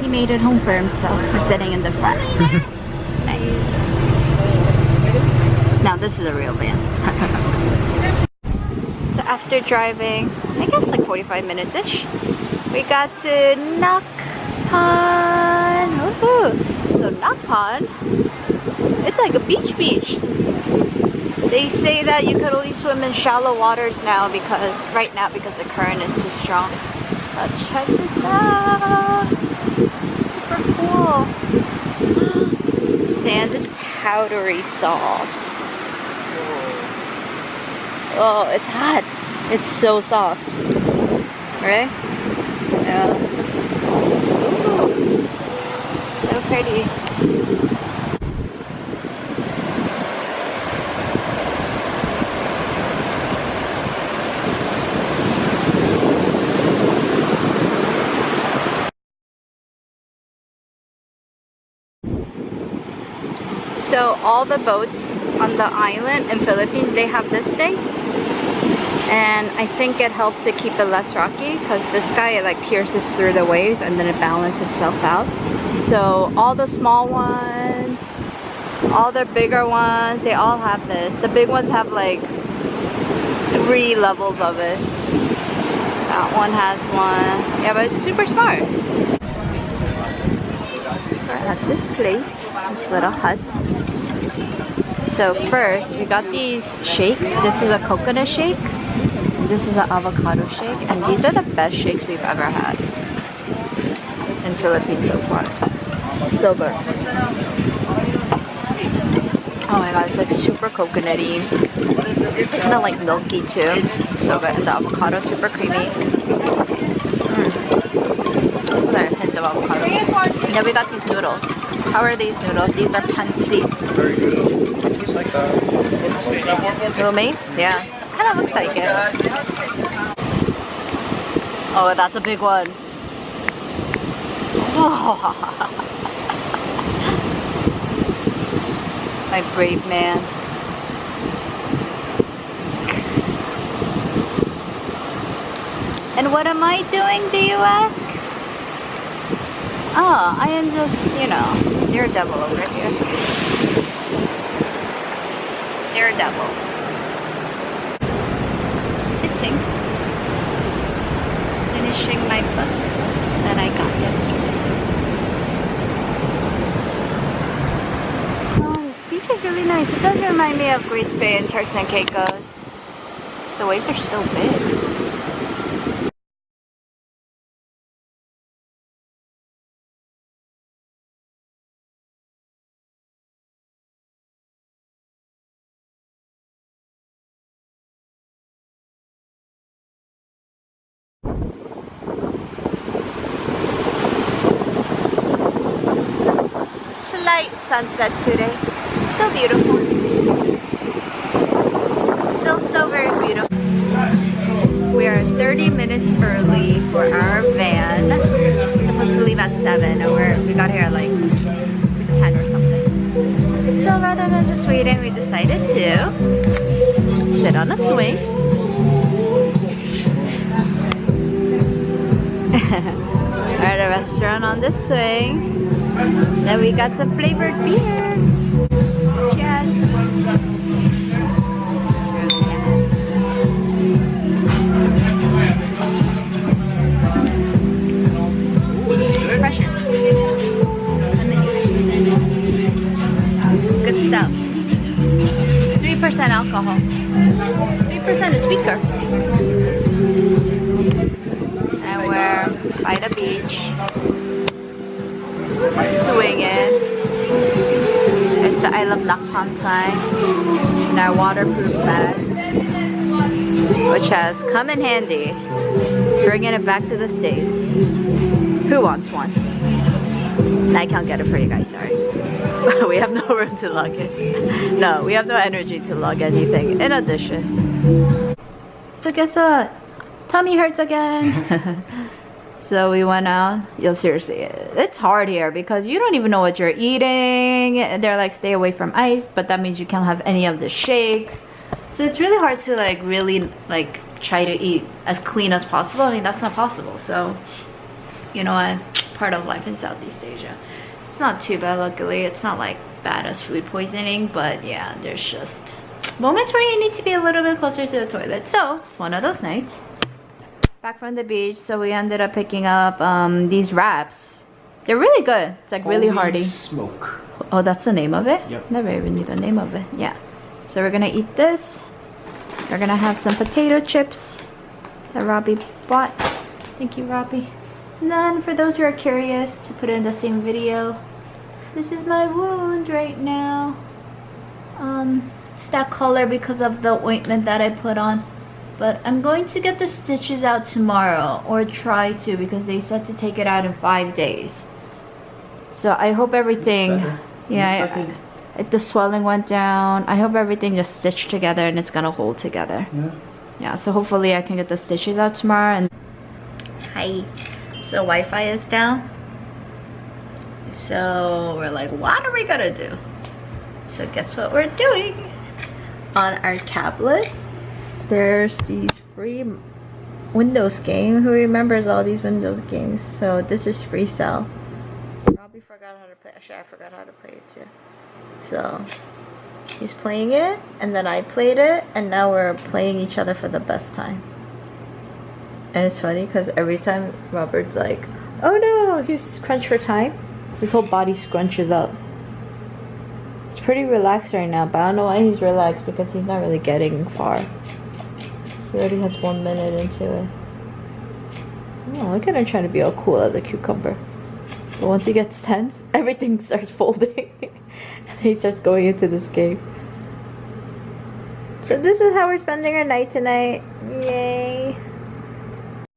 he made it home for himself. We're sitting in the front. Nice. Now this is a real van. So after driving, I guess like 45 minutes-ish, we got to Nacpan. Woohoo! So Nacpan, it's like a beach. They say that you could only swim in shallow waters now because the current is too strong. But check this out! Super cool. The sand is powdery soft. Oh, it's hot. It's so soft. Right? Yeah. Ooh. So pretty. So all the boats on the island in Philippines, they have this thing. And I think it helps to keep it less rocky because this guy, it like pierces through the waves and then it balances itself out. So all the small ones, all the bigger ones, they all have this. The big ones have like 3 levels of it. That one has one. Yeah, but it's super smart. We're at this place, this little hut. So first, we got these shakes. This is a coconut shake. This is an avocado shake. And these are the best shakes we've ever had in Philippines so far. So good. Oh my god, it's like super coconutty. It's kind of like milky too. So good. And the avocado super creamy. So there's a hint of avocado. And then we got these noodles. How are these noodles? These are pansy. Very good. Just like Lumi? Yeah. Kind of looks like it. Oh, that's a big one. Oh. My brave man. And what am I doing, do you ask? Oh, I am just, you know, daredevil over here. Daredevil. Sitting. Finishing my book that I got yesterday. Oh, this beach is really nice. It does remind me of Greece Bay and Turks and Caicos. The waves are so big. Slight sunset today. So beautiful. Still so very beautiful. We are 30 minutes early for our van. It's supposed to leave at 7 and we got here at like 6:10 or something. So rather than just waiting, we decided to sit on a swing. We're at a restaurant on the swing. Then we got some flavored beer. Cheers. Pressure. Good stuff. 3% alcohol. 3% is weaker. And we're by the beach. Swinging. There's the I Love Nacpan sign in our waterproof bag, which has come in handy bringing it back to the States. Who wants one? And I can't get it for you guys, sorry. We have no room to lug it. No, we have no energy to lug anything in addition. So guess what? Tummy hurts again. So we went out. Yo, seriously, it's hard here because you don't even know what you're eating. They're like, stay away from ice, but that means you can't have any of the shakes. So it's really hard to like really try to eat as clean as possible. I mean, that's not possible. So, you know what? part of life in Southeast Asia. It's not too bad, luckily. It's not like bad as food poisoning, but yeah, there's just moments where you need to be a little bit closer to the toilet. So it's one of those nights. Back from the beach, so we ended up picking up these wraps. They're really good. It's like really hearty. Smoke. Oh, that's the name of it? Yep. Never even knew the name of it. Yeah. So we're gonna eat this. We're gonna have some potato chips that Robbie bought. Thank you, Robbie. And then for those who are curious, to put it in the same video, this is my wound right now. It's that color because of the ointment that I put on. But I'm going to get the stitches out tomorrow, or try to, because they said to take it out in 5 days. So I hope everything, yeah, the swelling went down. I hope everything just stitched together and it's gonna hold together. Yeah, so hopefully I can get the stitches out tomorrow. And hi, so Wi-Fi is down. So we're like, what are we gonna do? So guess what we're doing? On our tablet, there's these free Windows game. Who remembers all these Windows games? So this is Free Cell. Robbie forgot how to play. Actually, I forgot how to play it too. So he's playing it, and then I played it, and now we're playing each other for the best time. And it's funny because every time Robert's like, oh no, he's crunched for time, his whole body scrunches up. It's pretty relaxed right now, but I don't know why he's relaxed, because he's not really getting far. He already has 1 minute into it. Oh, look at him trying to be all cool as a cucumber. But once he gets tense, everything starts folding. And he starts going into this game. So this is how we're spending our night tonight. Yay.